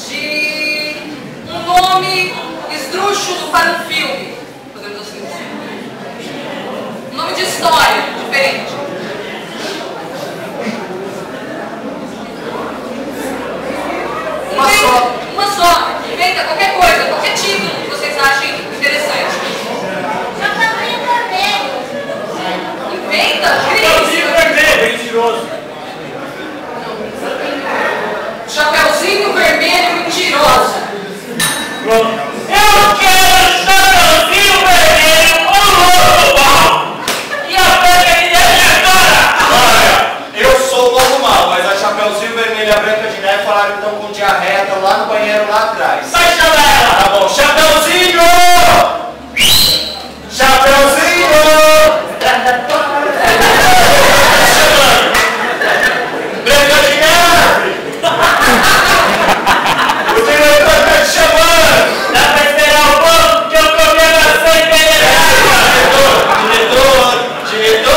de um nome esdrúxulo para um filme. Podemos assim dizer. Um nome de história diferente. Uma só. Inventa qualquer coisa, qualquer título que vocês achem interessante. Chapeuzinho vermelho. Inventa, Chapeuzinho vermelho, mentiroso. Chapeuzinho vermelho mentiroso. Pronto. Eu quero Chapeuzinho vermelho, o lobo mau. E a Branca de Neve agora? Olha, eu sou o lobo mau, mas a Chapeuzinho vermelho e a Branca de Neve falaram que estão com diarreia, estão lá no banheiro lá atrás. Vai chamar ela. Tá bom, Chapeuzinho! Chapeuzinho! Branca de Neve! O diretor tá te chamando! Dá pra esperar um pouco que eu comi a maçã envenenada. Diretor!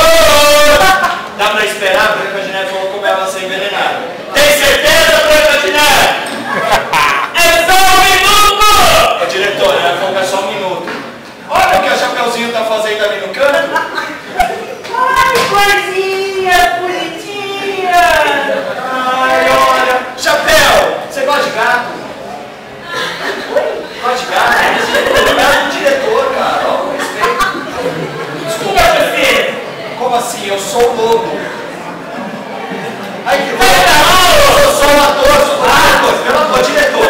Dá pra esperar? A Branca de Neve falou comer a maçã envenenada. Tem certeza, Branca de Neve? É só um minuto! Ô diretor, ela falou que é só um minuto. Olha o que a Chapeuzinho tá fazendo ali no canto. Ai, coisinha bonitinha! Ai, olha. Chapéu, você gosta de gato? Gosta de gato? É gato do diretor, cara. Ó, com respeito. Desculpa, você! Como assim? Eu sou o lobo. Ai, que louco. Não! Eu sou um ator, sou ator. Pelo amor, diretor.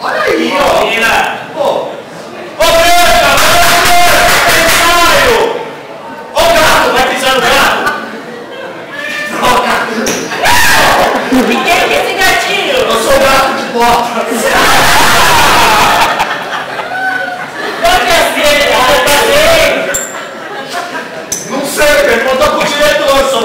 Olha aí, ó. Menina! Pô. Ô, Branca, ensaio. Ô, gato, vai pisar no gato. Ô, gato. E quem é esse gatinho? Eu sou o gato de bota. Qual que é a cena? Não sei, pergunta pro diretor, sou